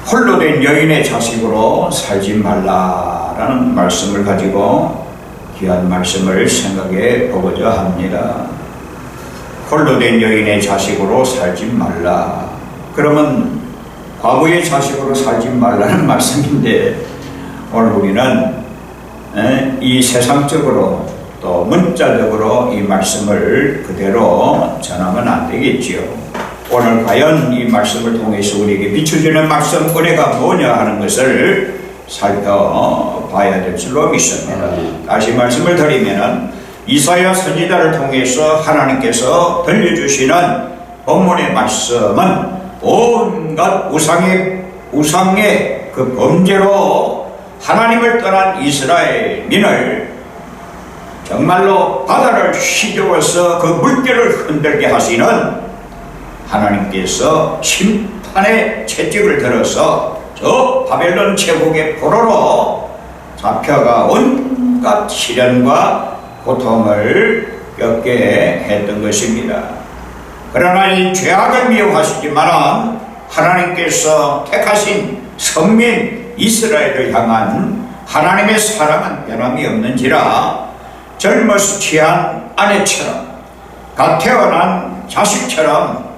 홀로 된 여인의 자식으로 살지 말라라는 말씀을 가지고 귀한 말씀을 생각해 보고자 합니다. 홀로 된 여인의 자식으로 살지 말라. 그러면 과부의 자식으로 살지 말라는 말씀인데, 오늘 우리는 이 세상적으로 또 문자적으로 이 말씀을 그대로 전하면 안 되겠지요. 오늘 과연 이 말씀을 통해서 우리에게 비춰주는 말씀 은혜가 뭐냐 하는 것을 살펴봐야 될 줄로 믿습니다. 다시 말씀을 드리면은 이사야 선지자를 통해서 하나님께서 들려주시는 본문의 말씀은 온갖 우상의 그 범죄로 하나님을 떠난 이스라엘 민을 정말로 바다를 휘저어서 그 물결을 흔들게 하시는 하나님께서 심판의 채찍을 들어서 저 바벨론 제국의 포로로 잡혀가 온갖 시련과 고통을 겪게 했던 것입니다. 그러나 이 죄악을 미워하시지만 하나님께서 택하신 선민 이스라엘을 향한 하나님의 사랑은 변함이 없는지라 젊어서 취한 아내처럼 갓 태어난 자식처럼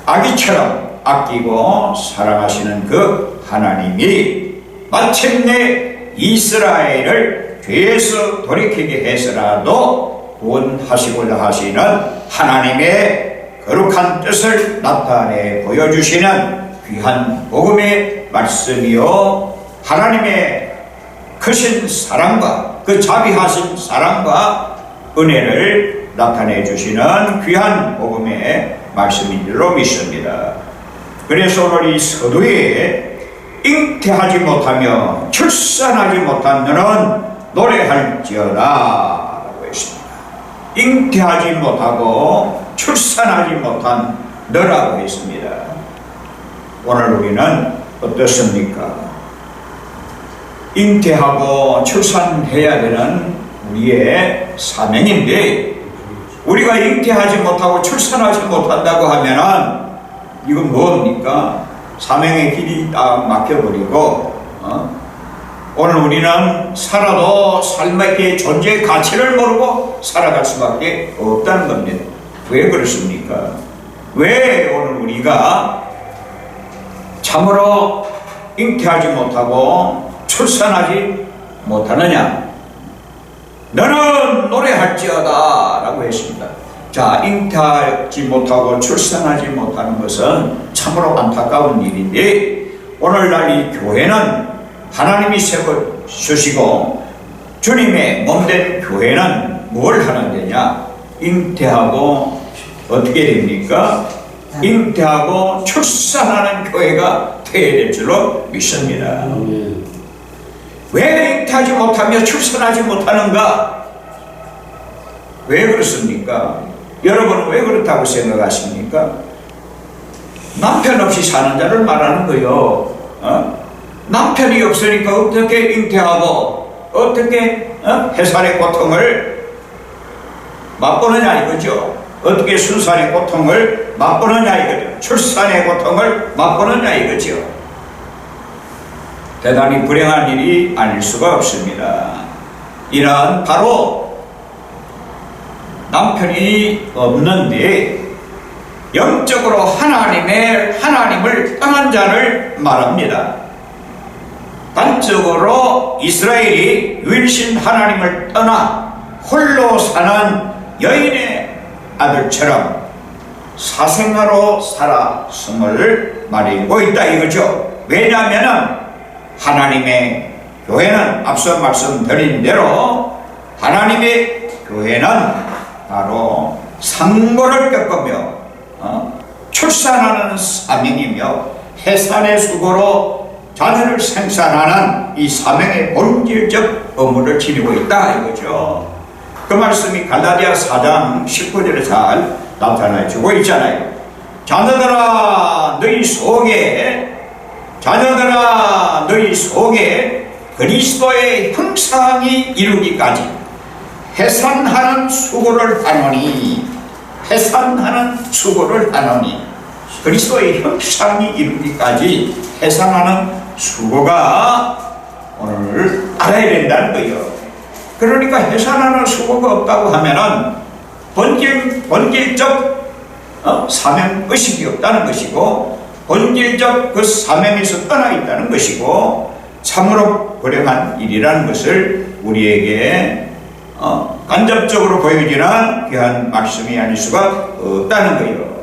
아기처럼 아끼고 사랑하시는 그 하나님이 마침내 이스라엘을 죄에서 돌이키게 해서라도 구원하시고자 하시는 하나님의 거룩한 뜻을 나타내 보여주시는 귀한 복음의 말씀이요, 하나님의 크신 사랑과 그 자비하신 사랑과 은혜를 나타내 주시는 귀한 복음의 말씀인 줄로 믿습니다. 그래서 오늘 이 서두에 잉태하지 못하며 출산하지 못한 너는 노래할지어다 라고 했습니다. 잉태하지 못하고 출산하지 못한 너라고 했습니다. 오늘 우리는 어떻습니까? 잉태하고 출산해야 되는 우리의 사명인데, 우리가 잉태하지 못하고 출산하지 못한다고 하면은 이건 뭡니까? 사명의 길이 다 막혀버리고 오늘 우리는 살아도 삶의 존재의 가치를 모르고 살아갈 수밖에 없다는 겁니다. 왜 그렇습니까? 왜 오늘 우리가 참으로 잉태하지 못하고 출산하지 못하느냐? 너는 노래할지어다 라고 했습니다. 자, 잉태하지 못하고 출산하지 못하는 것은 참으로 안타까운 일인데, 오늘날 이 교회는 하나님이 세워주시고 주님의 몸된 교회는 뭘 하는 데냐? 잉태하고 어떻게 됩니까? 잉태하고 출산하는 교회가 되어야 될 줄로 믿습니다. 왜 잉태하지 못하며 출산하지 못하는가? 왜 그렇습니까? 여러분은 왜 그렇다고 생각하십니까? 남편 없이 사는 자를 말하는 거요. 남편이 없으니까 어떻게 잉태하고 어떻게 해산의 고통을 맛보느냐 이거죠. 어떻게 순산의 고통을 맛보느냐 이거죠. 출산의 고통을 맛보느냐 이거죠. 대단히 불행한 일이 아닐 수가 없습니다. 이는 바로 남편이 없는데 영적으로 하나님을 떠난 자를 말합니다. 단적으로 이스라엘이 유일신 하나님을 떠나 홀로 사는 여인의 아들처럼 사생아로 살았음을 말하고 있다 이거죠. 왜냐하면 하나님의 교회는 앞서 말씀드린 대로 하나님의 교회는 바로 상고를 겪으며 출산하는 사명이며 해산의 수고로 자녀를 생산하는 이 사명의 본질적 의무를 지니고 있다 이거죠. 그 말씀이 갈라디아 4장 19절에 잘 나타나 주고 있잖아요. 자녀들아 너희 속에 그리스도의 형상이 이루기까지 해산하는 수고를 하노니 그리스도의 형상이 이루기까지 해산하는 수고가 오늘 알아야 된다는 거예요. 그러니까 해산하는 수고가 없다고 하면은 본질적 사명의식이 없다는 것이고, 본질적 그 사명에서 떠나 있다는 것이고, 참으로 불행한 일이라는 것을 우리에게 간접적으로 보여지는 귀한 말씀이 아닐 수가 없다는 거예요.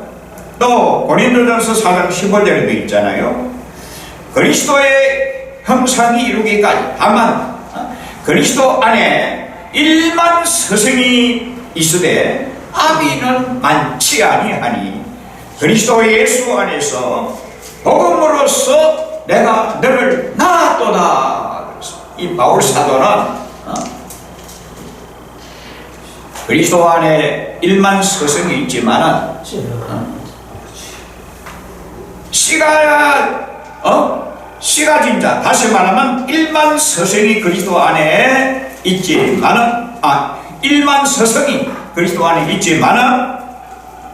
또 고린도전서 4장 15절에도 있잖아요. 그리스도의 형상이 이루기까지, 다만 그리스도 안에 1만 스승이 있으되 아비는 많지 아니하니 그리스도 예수 안에서 복음으로써 내가 너를 낳았도다. 이 바울 사도는 그리스도 안에 1만 스승이 있지만은 씨가 진자, 다시 말하면 1만 스승이 그리스도 안에 있지만은 1만 스승이 그리스도 안에 있지만은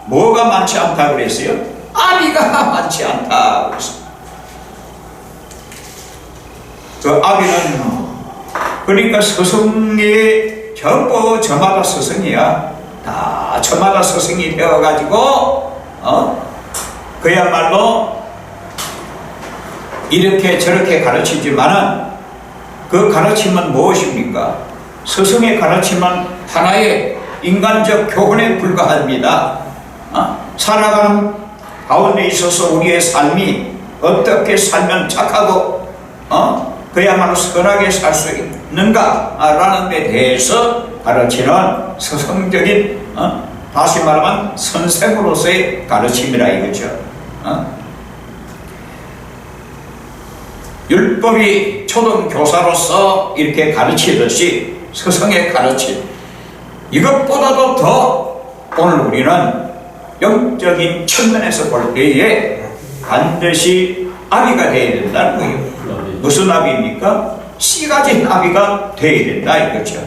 뭐가 많지 않다고 그랬어요? 아비가 많지 않다고 그랬어요. 그 아비는 그러니까 스승이 전부 저마다 스승이야. 다 저마다 스승이 되어가지고 그야말로 이렇게 저렇게 가르치지만은 그 가르침은 무엇입니까? 스승의 가르침은 하나의 인간적 교훈에 불과합니다. 살아가는 가운데 있어서 우리의 삶이 어떻게 살면 착하고 그야말로 선하게 살 수 있는가라는 데 대해서 가르치는 스승적인 다시 말하면 선생으로서의 가르침이라 이거죠. 율법이 초등교사로서 이렇게 가르치듯이 스승의 가르침, 이것보다도 더 오늘 우리는 영적인 측면에서 볼 때에 반드시 아비가 되어야 된다는 거예요. 무슨 아비입니까? 씨 가진 아비가 되어야 된다 이거죠.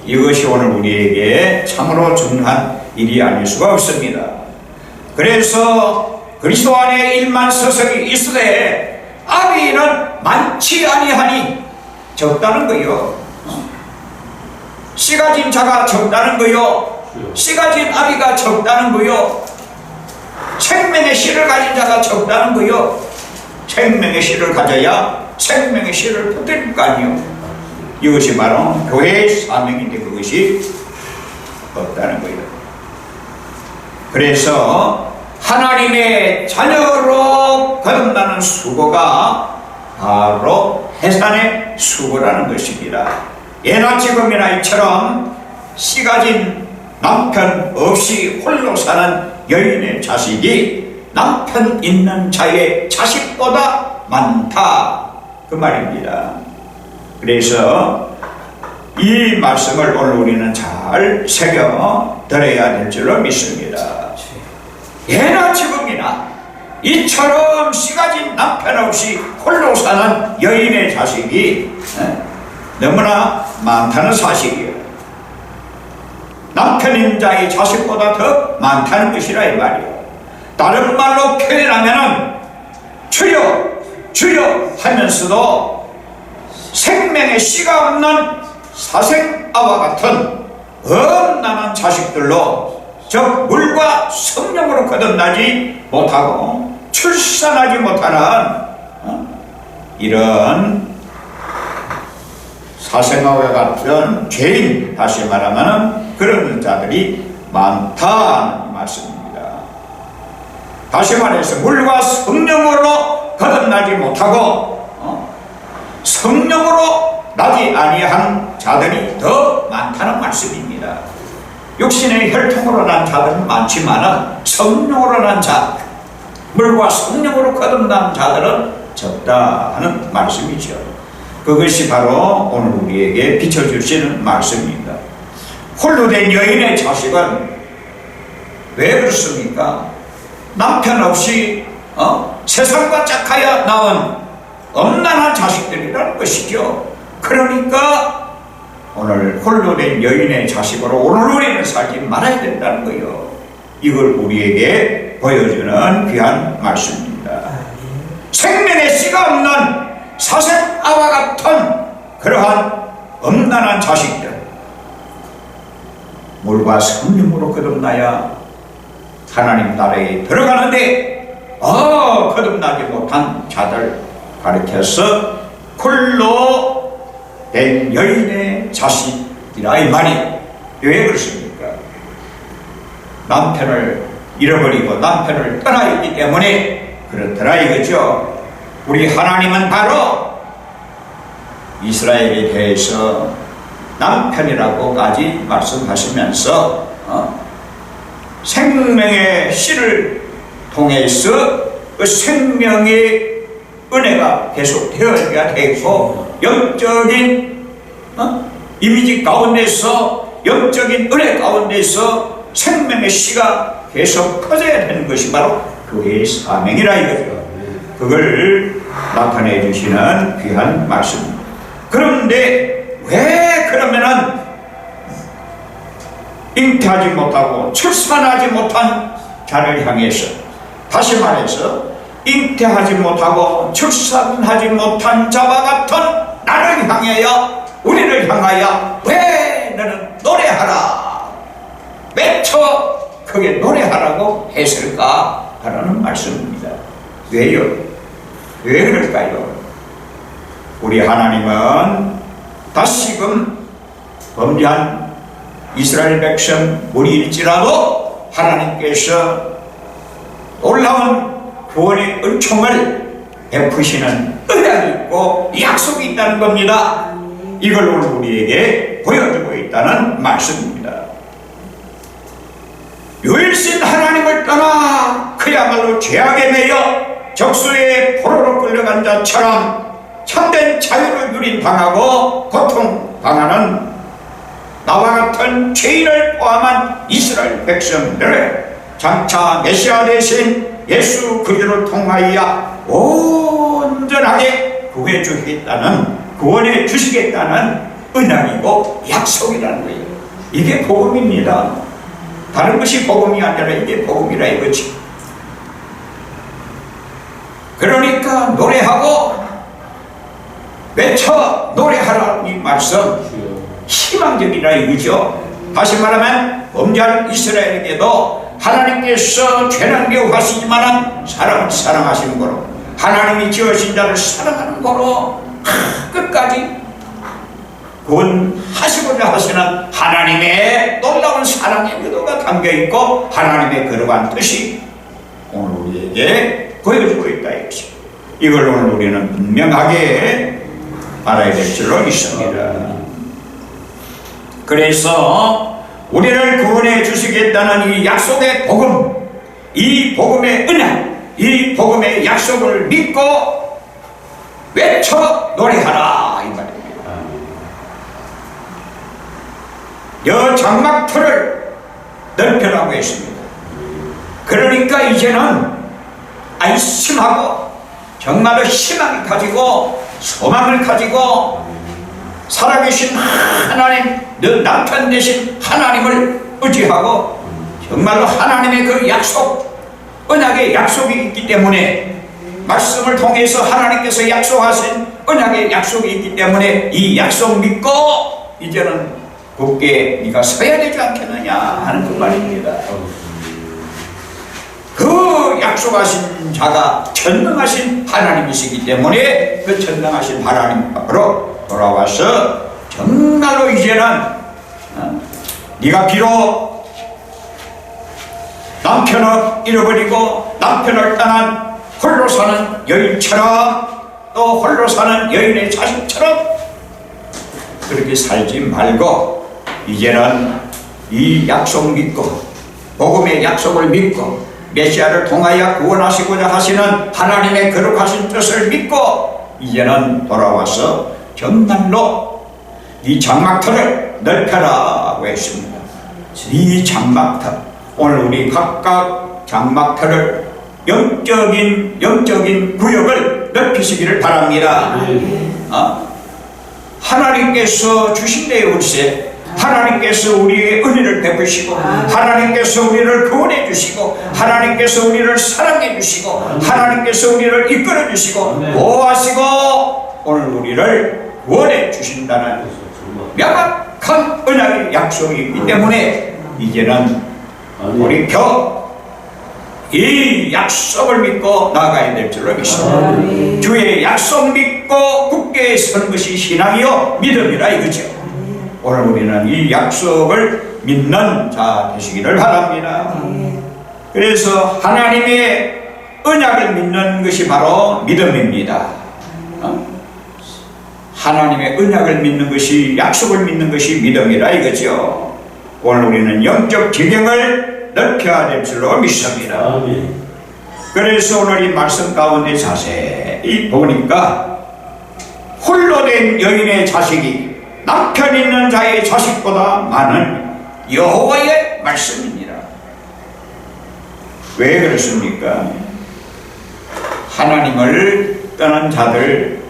이것이 오늘 우리에게 참으로 중요한 일이 아닐 수가 없습니다. 그래서 그리스도 안에 1만 스승이 있으되 아비는 많지 아니하니 적다는 거요. 씨 가진 자가 적다는 거요. 씨 가진 아비가 적다는 거요. 생명의 씨를 가진 자가 적다는 거요. 생명의 씨를 가져야 생명의 씨를 퍼뜨릴 거 아니요. 이것이 바로 교회의 사명인데 그것이 없다는 거예요. 그래서 하나님의 자녀로 거듭나는 수고가 바로 해산의 수고라는 것입니다. 예나 지금이나 이처럼 씨 가진 남편 없이 홀로 사는 여인의 자식이 남편 있는 자의 자식보다 많다 그 말입니다. 그래서 이 말씀을 오늘 우리는 잘 새겨 들어야 될 줄로 믿습니다. 예나 지금이나 이처럼 씨 가진 남편 없이 홀로 사는 여인의 자식이 너무나 많다는 사실이에요. 남편인 자의 자식보다 더 많다는 것이라 이 말이에요. 다른 말로 표현하면은 주여 주여 하면서도 생명의 씨가 없는 사생아와 같은 엄난한 자식들로, 즉 물과 성령으로 거듭나지 못하고 출산하지 못하는 이런 사생아와 같은 죄인, 다시 말하면 그런 자들이 많다는 말씀입니다. 다시 말해서 물과 성령으로 거듭나지 못하고 성령으로 나지 아니한 자들이 더 많다는 말씀입니다. 육신의 혈통으로 난 자들은 많지만 성령으로 난 자, 물과 성령으로 거듭난 자들은 적다 하는 말씀이죠. 그것이 바로 오늘 우리에게 비춰주시는 말씀입니다. 홀로 된 여인의 자식은 왜 그렇습니까? 남편 없이 세상과 짝하여 낳은 엄난한 자식들이라는 것이죠. 그러니까 오늘 홀로 된 여인의 자식으로 오늘 우리는 살지 말아야 된다는 거예요. 이걸 우리에게 우리에게 보여주는 귀한 말씀입니다. 생명의 씨가 없는 사색아와 같은 그러한 엄난한 자식들, 물과 성령으로 거듭나야 하나님 나라에 들어가는데 거듭나지 못한 자들 가르쳐서 홀로 된 여인의 자식이라 이 말이 왜 그렇습니까? 남편을 잃어버리고 남편을 떠나 있기 때문에 그렇더라 이거죠. 우리 하나님은 바로 이스라엘에 대해서 남편이라고까지 말씀하시면서 생명의 씨를 통해서 그 생명의 은혜가 계속 되어야 되고 영적인 이미지 가운데서 영적인 은혜 가운데서 생명의 씨가 계속 퍼져야 되는 것이 바로 교회의 사명이라 이거죠. 그걸 나타내 주시는 귀한 말씀입니다. 그런데 왜 그러면은 잉태하지 못하고 출산하지 못한 자를 향해서, 다시 말해서 잉태하지 못하고 출산하지 못한 자와 같은 나를 향하여, 우리를 향하여 왜 너는 노래하라, 외쳐 크게 노래하라고 했을까 하는 말씀입니다. 왜요? 왜 그럴까요? 우리 하나님은 다시금 범죄한 이스라엘 백성 무리일지라도 하나님께서 놀라운 구원의 은총을 베푸시는 은혜가 있고 약속이 있다는 겁니다. 이걸 오늘 우리에게 보여주고 있다는 말씀입니다. 유일신 하나님을 떠나 그야말로 죄악에 매여 적수의 포로로 끌려간 자처럼 참된 자유를 누린당하고 고통당하는 나와 같은 죄인을 포함한 이스라엘 백성들을 장차 메시아 대신 예수 그리스도를 통하여 온전하게 구해 주시겠다는, 구원해 주시겠다는 은혜이고 약속이라는 거예요. 이게 복음입니다. 다른 것이 복음이 아니라 이게 복음이라 이거지. 그러니까 노래하고 외쳐 노래하라는 이 말씀 희망적이라 이거죠. 다시 말하면 범죄한 이스라엘에게도 하나님께서 죄는 매우 하시지만 사람을 사랑하시는 거로, 하나님이 지으신 자를 사랑하는 거로 끝까지 구원하시고자 하시는 하나님의 놀라운 사랑의 의도가 담겨있고 하나님의 거룩한 뜻이 오늘 우리에게 보여주고 있다 이것이. 이걸 오늘 우리는 분명하게 알아야 될 줄로 있습니다. 그래서 우리를 구원해 주시겠다는 이 약속의 복음, 이 복음의 은혜, 이 복음의 약속을 믿고 외쳐 노래하라 이 말입니다. 여 장막틀을 넓혀라고 했습니다. 그러니까 이제는 안심하고 정말로 희망을 가지고 소망을 가지고 살아계신 하나님, 너 남편 되신 하나님을 의지하고 정말로 하나님의 그 약속, 언약의 약속이 있기 때문에, 말씀을 통해서 하나님께서 약속하신 언약의 약속이 있기 때문에 이 약속 믿고 이제는 굳게 네가 서야 되지 않겠느냐 하는 그 말입니다. 그 약속하신 자가 전능하신 하나님이시기 때문에 그 전능하신 하나님 앞으로 돌아와서 정말로 이제는 네가 비록 남편을 잃어버리고 남편을 떠난 홀로 사는 여인처럼, 또 홀로 사는 여인의 자식처럼 그렇게 살지 말고 이제는 이 약속 믿고 복음의 약속을 믿고 메시아를 통하여 구원하시고자 하시는 하나님의 거룩하신 뜻을 믿고 이제는 돌아와서 정말로 이 장막터를 넓혀라고 했습니다. 이 장막터, 오늘 우리 각각 장막터를 영적인 구역을 넓히시기를 바랍니다. 하나님께서 주신대요. 글쎄 하나님께서 우리의 은혜를 베푸시고 하나님께서 우리를 구원해 주시고 하나님께서 우리를 사랑해 주시고 하나님께서 우리를 이끌어 주시고 보호하시고 오늘 우리를 구원해 주신다는 명확한 언약의 약속이 있기 때문에 이제는 우리 이 약속을 믿고 나가야 될 줄로 믿습니다. 주의 약속 믿고 굳게 서는 것이 신앙이요 믿음이라 이거죠. 오늘 우리는 이 약속을 믿는 자 되시기를 바랍니다. 그래서 하나님의 언약을 믿는 것이 바로 믿음입니다. 하나님의 언약을 믿는 것이, 약속을 믿는 것이 믿음이라 이거죠. 오늘 우리는 영적 지경을 넓혀야 될 줄로 믿습니다. 그래서 오늘 이 말씀 가운데 자세히 보니까 홀로 된 여인의 자식이 남편 있는 자의 자식보다 많은 여호와의 말씀입니다. 왜 그렇습니까? 하나님을 떠난 자들,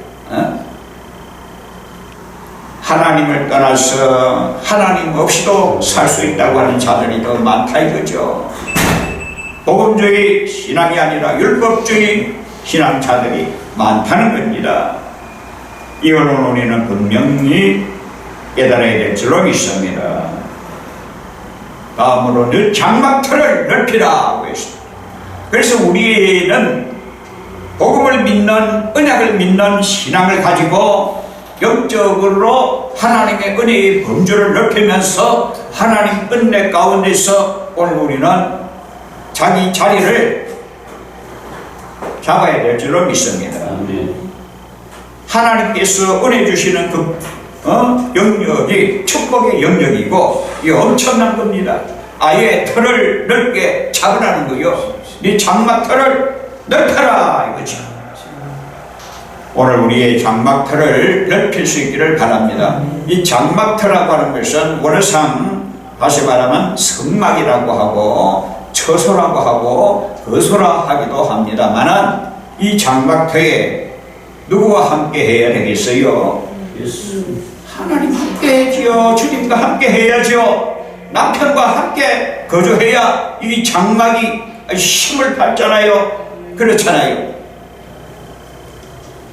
하나님을 떠나서 하나님 없이도 살 수 있다고 하는 자들이 더 많다 이거죠. 복음주의 신앙이 아니라 율법주의 신앙자들이 많다는 겁니다. 이걸 우리는 분명히 깨달아야 될 줄로 믿습니다. 다음으로 너 장막터를 넓히라 했습니다. 그래서 우리는 복음을 믿는, 언약을 믿는 신앙을 가지고 영적으로 하나님의 은혜의 범주를 넓히면서 하나님 은혜 가운데서 오늘 우리는 자기 자리를 잡아야 될 줄로 믿습니다. 하나님께서 은혜 주시는 그 영역이 축복의 영역이고 이 엄청난 겁니다. 아예 털을 넓게 잡으라는 거요. 네 장막털을 넓혀라 이거죠. 오늘 우리의 장막터를 넓힐 수 있기를 바랍니다. 이 장막터라고 하는 것은 원어상 다시 말하면 성막이라고 하고 처소라고 하고 거소라 하기도 합니다만 이 장막터에 누구와 함께 해야 되겠어요? 하나님 함께 해야지요. 주님과 함께 해야죠. 남편과 함께 거주해야 이 장막이 힘을 받잖아요. 그렇잖아요.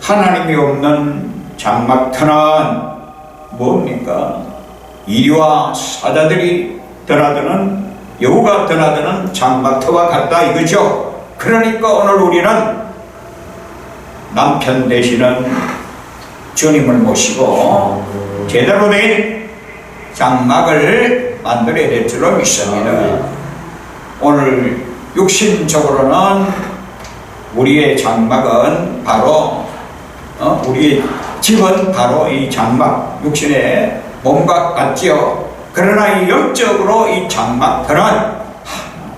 하나님이 없는 장막터는 뭡니까? 이리와 사자들이 드나드는, 여우가 드나드는 장막터와 같다 이거죠. 그러니까 오늘 우리는 남편 되시는 주님을 모시고 제대로 된 장막을 만들어야 될 줄로 믿습니다. 오늘 육신적으로는 우리의 장막은 바로 우리의 집은 바로 이 장막, 육신의 몸과 같지요. 그러나 이 영적으로 이 장막들은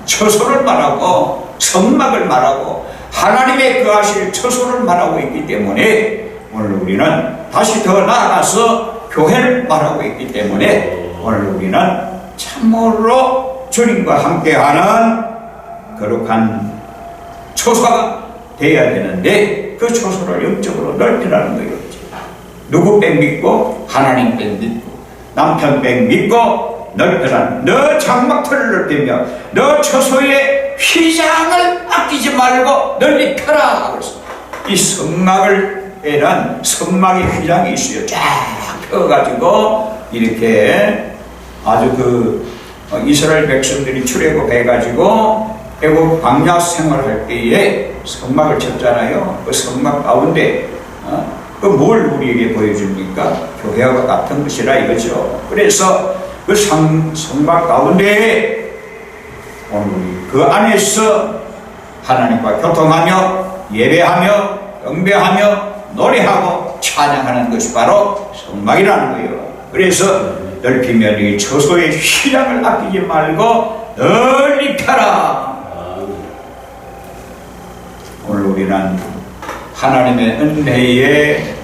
처소를 말하고 성막을 말하고 하나님의 거하실 처소를 말하고 있기 때문에 오늘 우리는 다시 더 나아가서 교회를 말하고 있기 때문에 오늘 우리는 참으로 주님과 함께하는 거룩한 처소가 되어야 되는데 그 처소를 영적으로 넓히라는 거예요. 누구 백 믿고 하나님 백 믿고 남편 백 믿고 넓혀라. 너 장막터를 넓히며 너 처소의 휘장을 아끼지 말고 널리 펴라. 그래서 이 성막에는 성막의 휘장이 있어요. 쫙 펴가지고 이렇게 아주 이스라엘 백성들이 출애굽해가지고 애국 광야 생활할 때에 성막을 쳤잖아요. 그 성막 가운데 그 뭘 우리에게 보여줍니까? 교회와 같은 것이라 이거죠. 그래서 그 성막 가운데 오늘 우리 그 안에서 하나님과 교통하며 예배하며 경배하며 노래하고 찬양하는 것이 바로 성막이라는 거예요. 그래서 넓히면 이 처소의 휘장을 아끼지 말고 널리 펴라. 오늘 우리는 하나님의 은혜의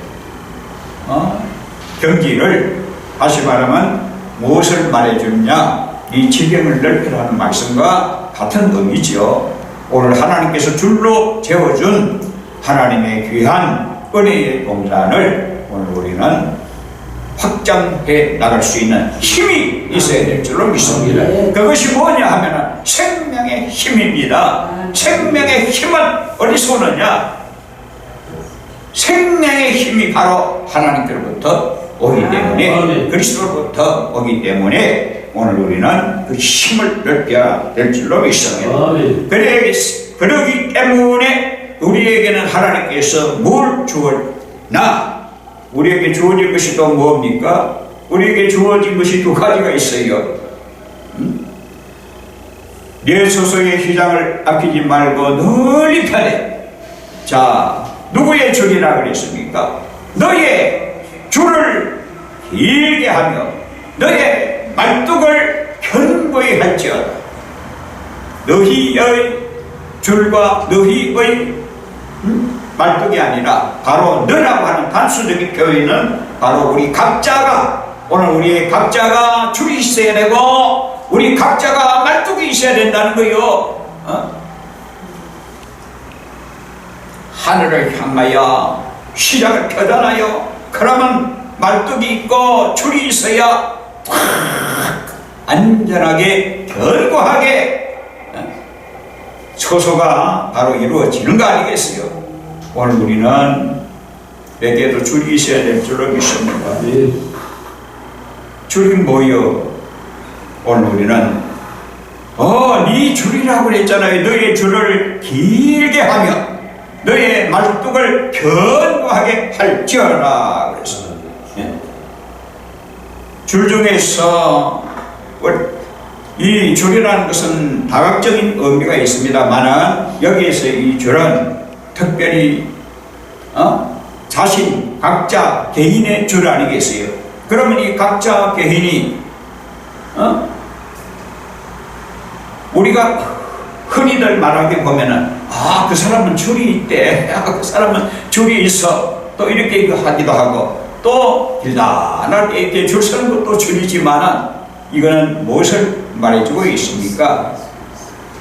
경지를 다시 말하면 무엇을 말해주느냐, 이 지경을 넓히라는 말씀과 같은 의미죠. 오늘 하나님께서 줄로 재워준 하나님의 귀한 은혜의 동산을 오늘 우리는 확장해 나갈 수 있는 힘이 있어야 될 줄로 믿습니다. 그것이 뭐냐 하면 생명의 힘입니다. 생명의 힘은 어디서 오느냐? 생명의 힘이 바로 하나님께로부터 오기 때문에, 그리스도로부터 오기 때문에 오늘 우리는 그 힘을 느껴야 될 줄로 믿습니다. 그러기 때문에 우리에게는 하나님께서 뭘 주었나? 우리에게 주어진 것이 또 뭡니까? 우리에게 주어진 것이 두 가지가 있어요. 내 소속의 휘장을 아끼지 말고 널리 펴내. 자, 누구의 줄이라 그랬습니까? 너의 줄을 길게 하며 너의 말뚝을 견고히 할지어다. 너희의 줄과 너희의 말뚝이 아니라 바로 너라고 하는 단수적인 표현은 바로 우리 각자가, 오늘 우리 각자가 줄이 있어야 되고 우리 각자가 말뚝이 있어야 된다는 거요. 하늘을 향하여 시작을 펴잖아요. 그러면 말뚝이 있고 줄이 있어야 안전하게 견고하게 처소가 바로 이루어지는 거 아니겠어요? 오늘 우리는 내게도 줄이 있어야 될 줄로 믿습니다. 줄이 뭐요? 오늘 우리는 네 줄이라고 그랬잖아요. 너의 줄을 길게 하며 너의 말뚝을 견고하게 할지어라 그랬어요. 줄 중에서 이 줄이라는 것은 다각적인 의미가 있습니다만 여기에서 이 줄은 특별히 자신 각자 개인의 줄 아니겠어요? 그러면 이 각자 개인이 우리가 흔히들 말하게 보면은 그 사람은 줄이 있대, 그 사람은 줄이 있어, 또 이렇게 하기도 하고, 또 길다랗게 이렇게 줄 서는 것도 줄이지만은 이거는 무엇을 말해주고 있습니까?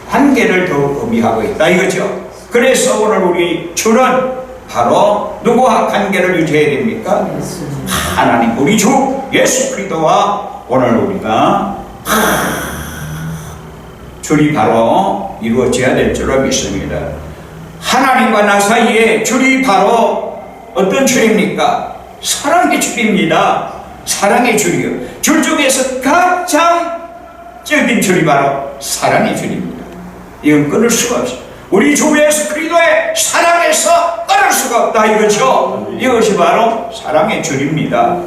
관계를 더 의미하고 있다 이거죠. 그래서 오늘 우리 줄은 바로 누구와 관계를 유지해야 됩니까? 하나님 우리 주 예수 그리스도와 오늘 우리가 줄이 바로 이루어져야 될 줄로 믿습니다. 하나님과 나 사이에 줄이 바로 어떤 줄입니까? 사랑의 줄입니다. 사랑의 줄이요. 줄 중에서 가장 적인 줄이 바로 사랑의 줄입니다. 이건 끊을 수가 없어요. 우리 주 예수 그리스도의 사랑에서 끊을 수가 없다 이거죠. 이것이 바로 사랑의 줄입니다.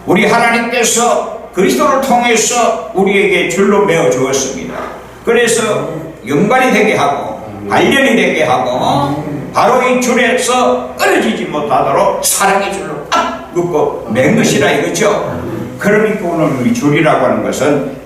우리 하나님께서 그리스도를 통해서 우리에게 줄로 메어 주었습니다. 그래서 연관이 되게 하고 관련이 되게 하고 바로 이 줄에서 끊어지지 못하도록 사랑의 줄로 딱 묶고 맨 것이라 이거죠. 그러니까 오늘 우리 줄이라고 하는 것은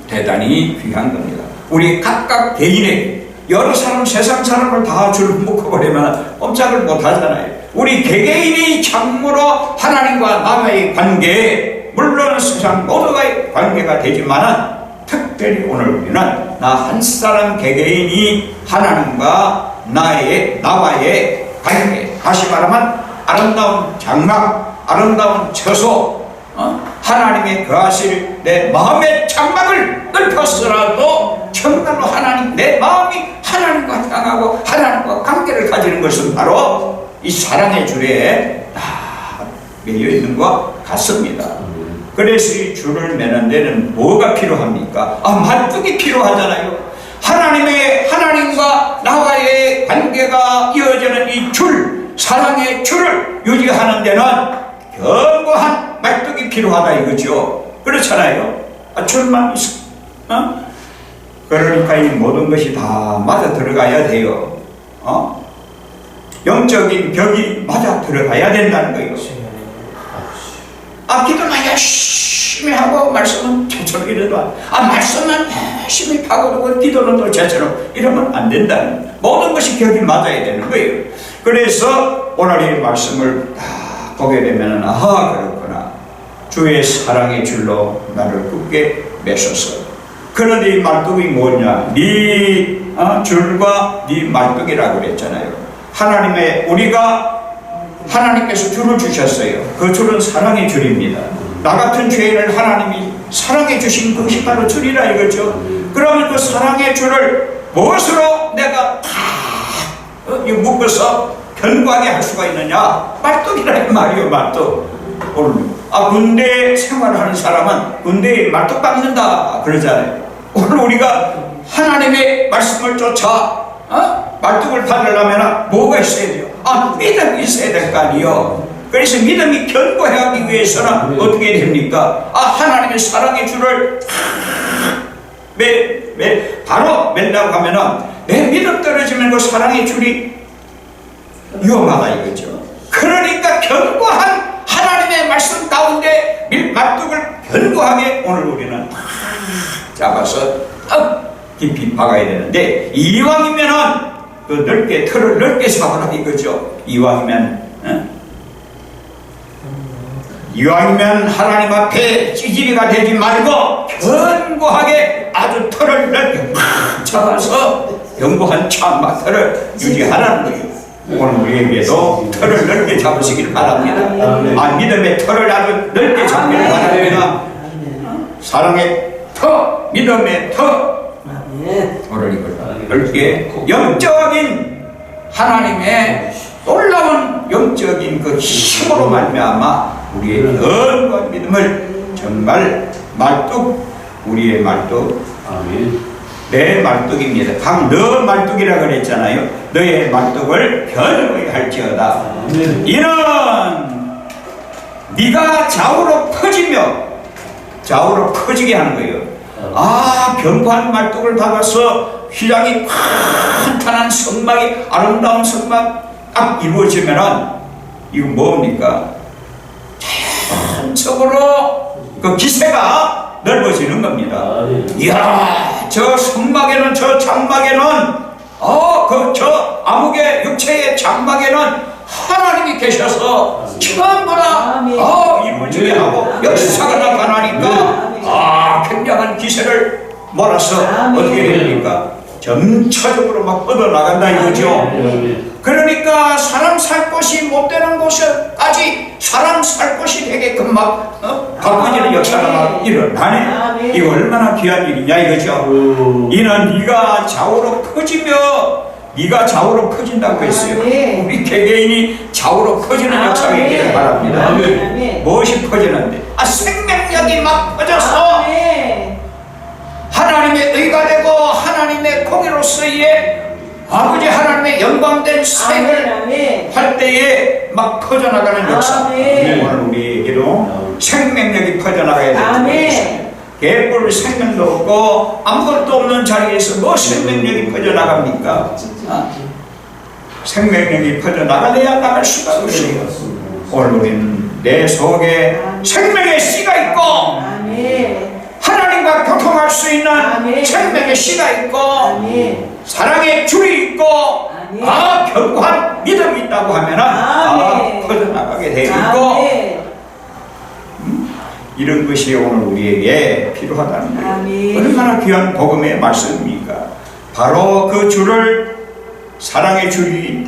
대단히 귀한 겁니다. 우리 각각 개인에게 여러 사람 세상 사람을 다 줄 묶어버리면 꼼짝을 못 하잖아요. 우리 개개인이 참으로 하나님과 나와의 관계, 물론 세상 모두와의 관계가 되지만은 특별히 오늘 우리는 나 한 사람 개개인이 하나님과 나와의 관계, 다시 말하면 아름다운 장막, 아름다운 처소, 하나님의 거하실 내 마음의 장막을 넓혔으라도 정말로 하나님, 내 마음이 하나님과 향하고 하나님과 관계를 가지는 것은 바로 이 사랑의 줄에 다 매여 있는 것과 같습니다. 그래서 이 줄을 매는 데는 뭐가 필요합니까? 말뚝이 필요하잖아요. 하나님과 나와의 관계가 이어지는 이 줄, 사랑의 줄을 유지하는 데는 견고한 말뚝이 필요하다 이거죠. 그렇잖아요. 줄만 있어. 그러니까 이 모든 것이 다 맞아 들어가야 돼요. 영적인 벽이 맞아 들어가야 된다는 거예요. 기도는 열심히 하고 말씀은 저처럼 이래도 말씀은 열심히 파고들고 기도는 또 저처럼 이러면 안 된다는, 모든 것이 벽이 맞아야 되는 거예요. 그래서 오늘 이 말씀을 다 보게 되면 그렇구나, 주의 사랑의 줄로 나를 굳게 매소서. 그런데 이 말뚝이 뭐냐? 네 줄과 네 말뚝이라고 그랬잖아요. 하나님의 우리가 하나님께서 줄을 주셨어요. 그 줄은 사랑의 줄입니다. 나 같은 죄인을 하나님이 사랑해 주신 것이 바로 줄이라 이거죠. 그러면 그 사랑의 줄을 무엇으로 내가 다 묶어서 견고하게 할 수가 있느냐? 말뚝이라는 말이요, 말뚝. 오늘 군대 생활하는 사람은 군대에 말뚝 박는다 그러잖아요. 오늘 우리가 하나님의 말씀을 쫓아 말뚝을 받으려면 뭐가 있어야 돼요? 믿음이 있어야 될 거 아니에요. 그래서 믿음이 견고하기 위해서는 어떻게 됩니까? 하나님의 사랑의 줄을 바로 맨다고 하면은 내 믿음 떨어지면 그 사랑의 줄이 위험하다 이거죠. 그러니까 견고한 하나님의 말씀 가운데 말뚝을 견고하게 오늘 우리는 잡아서 깊이 박아야 되는데, 이왕이면은 그 넓게 틀을 넓게 잡으라 이거죠. 이왕이면 하나님 앞에 찌질이가 되지 말고 견고하게 아주 틀을 넓게 잡아서 견고한 참마 틀을 유지하라는 거예요. 오늘 우리에게도 틀을 넓게 잡으시길 바랍니다. 믿음의 틀을 아주 넓게 잡기를 바랍니다. 사랑의 터, 믿음의 터, 오늘 이걸 넓게 영적인 하나님의 놀라운 영적인 그 힘으로 말미암아 우리의 견고한 믿음을 정말 말뚝, 우리의 말뚝, 내 말뚝입니다. 너 말뚝이라 그랬잖아요. 너의 말뚝을 견고히 할지어다. 이는 네가 좌우로 퍼지게 하는 거예요. 견고한 말뚝을 박아서 휘장이 탄탄한 성막이, 아름다운 성막 딱 이루어지면은 이거 뭡니까? 자연적으로 그 기세가 넓어지는 겁니다. 이야, 저 성막에는, 저 장막에는, 저 암흑의 육체의 장막에는 하나님이 계셔서 처음보다 이루어지게 하고 역사가 나타나니까 굉장한 기세를 몰아서 어떻게 됩니까? 점차적으로 막 뻗어나간다 이거죠. 그러니까 사람 살 곳이 못 되는 곳까지 사람 살 곳이 되게끔 막 바꿔지는 역사가 일어나네. 이거 얼마나 귀한 일이냐 이거죠. 이는 네가 좌우로 퍼진다고 했어요. 우리 개개인이 좌우로 퍼지는 역사가 있기를 바랍니다. 무엇이 퍼지는데? 생명력이 막 퍼져서 하나님의 의가 되고 하나님의 공의로서의 아버지 하나님의 영광된 사역을 할 때에 막 퍼져나가는 역사. 오늘 우리에게도 생명력이 퍼져나가야 됩니다. 개뿔 생명도 없고 아무것도 없는 자리에서 뭐 생명력이 퍼져나갑니까? 생명력이 퍼져나가야 나갈 수가 없어요. 오늘 우리는 내 속에 생명의 씨가 있고 하나님과 교통할 수 있는 생명의 씨가 있고 사랑의 줄이 있고 견고한 믿음이 있다고 하면은 퍼져나가게 되어 있고 이런 것이 오늘 우리에게 필요하다는 거예요. 얼마나 귀한 복음의 말씀입니까? 바로 그 줄을, 사랑의 줄이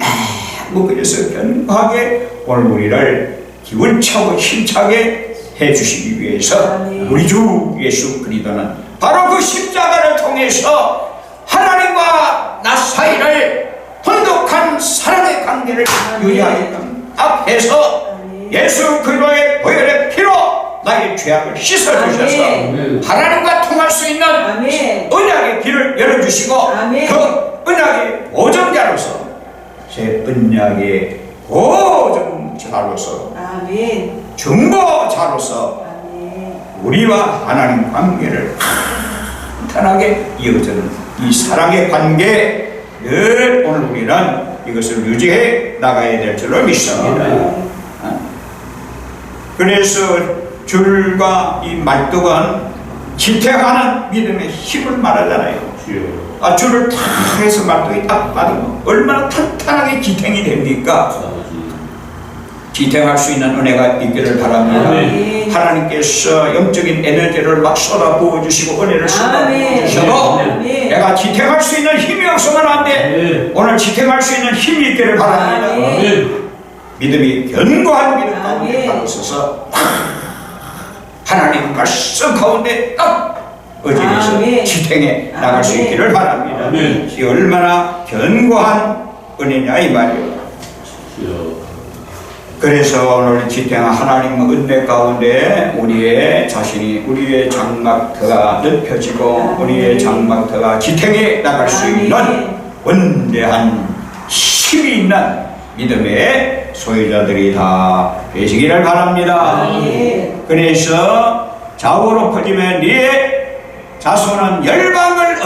묶어져서 견고하게 오늘 우리를 기운차고 힘차게 해주시기 위해서 우리 주 예수 그리스도는 바로 그 십자가를 통해서 하나님과 나 사이를 혼독한 사랑의 관계를 유지하게끔 앞에서 예수 그리스도의 보혈의 피로 나의 죄악을 씻어주셔서 하나님과 통할 수 있는 언약의 길을 열어주시고 그 언약의 보증자로서 제 언약의 보증자로서 중보자로서 우리와 하나님 관계를 탄탄하게 이어지는 이 사랑의 관계 늘 오늘 우리는 이것을 유지해 나가야 될 줄로 믿습니다. 그래서 줄과 이 말뚝은 지탱하는 믿음의 힘을 말하잖아요. 줄을 탁 해서 말뚝이 딱 받으면 얼마나 탄탄하게 지탱이 됩니까? 지탱할 수 있는 은혜가 있기를 바랍니다. 하나님께서 영적인 에너지를 막 쏟아 부어주시고 은혜를 쏟아 부어주셔도 내가 지탱할 수 있는 힘이 없으면 안 돼. 오늘 지탱할 수 있는 힘이 있기를 바랍니다. 믿음이 견고한 믿음 가운데 아멘. 바로 서서 하나님 말씀 가운데 딱 의지해서 아멘. 지탱해 나갈 수 아멘. 있기를 바랍니다. 아멘. 이 얼마나 견고한 은혜냐 이 말이에요. 그래서 오늘 지탱한 하나님 은혜 가운데 우리의 자신이 우리의 장막터가 넓혀지고 우리의 장막터가 지탱해 나갈 수 있는 원대한 힘이 있는 믿음의 소유자들이 다 되시기를 바랍니다. 아멘. 그래서 좌우로 퍼지면 네 자손은 열방을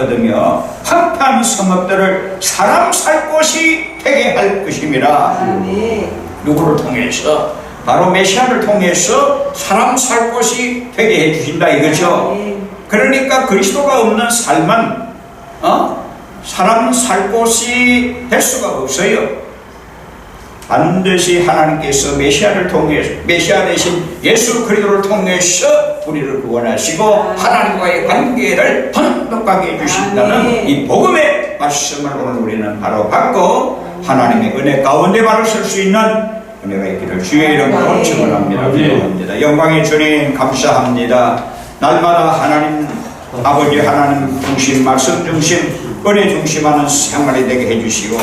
얻으며 황폐한 성읍들을 사람 살 곳이 되게 할 것입니다. 아멘. 누구를 통해서? 바로 메시아를 통해서 사람 살 곳이 되게 해주신다 이거죠. 아멘. 그러니까 그리스도가 없는 삶은 사람 살 곳이 될 수가 없어요. 반드시 하나님께서 메시아를 통해서 메시아 대신 예수 그리스도를 통해서 우리를 구원하시고 하나님과의 관계를 돈독하게 해주신다는 아멘. 이 복음의 말씀을 오늘 우리는 바로 받고 하나님의 은혜 가운데 바로 설 수 있는 은혜가 있기를 주의 이름으로 아멘. 축원합니다. 아멘. 기도합니다. 영광의 주님 감사합니다. 날마다 하나님 아버지 하나님 중심 말씀 중심 은혜 중심하는 생활이 되게 해주시고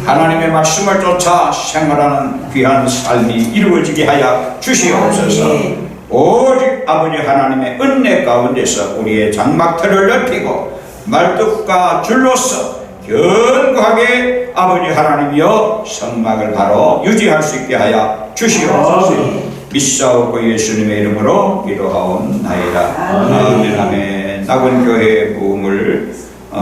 하나님의 말씀을 쫓아 생활하는 귀한 삶이 이루어지게 하여 주시옵소서. 아멘. 오직 아버지 하나님의 은혜 가운데서 우리의 장막터를 넓히고 말뚝과 줄로서 견고하게 아버지 하나님이여 성막을 바로 유지할 수 있게 하여 주시옵소서. 아멘. 믿사옵고 예수님의 이름으로 기도하옵나이다. 아멘. 아멘. 아멘. 낙원교회 부흥을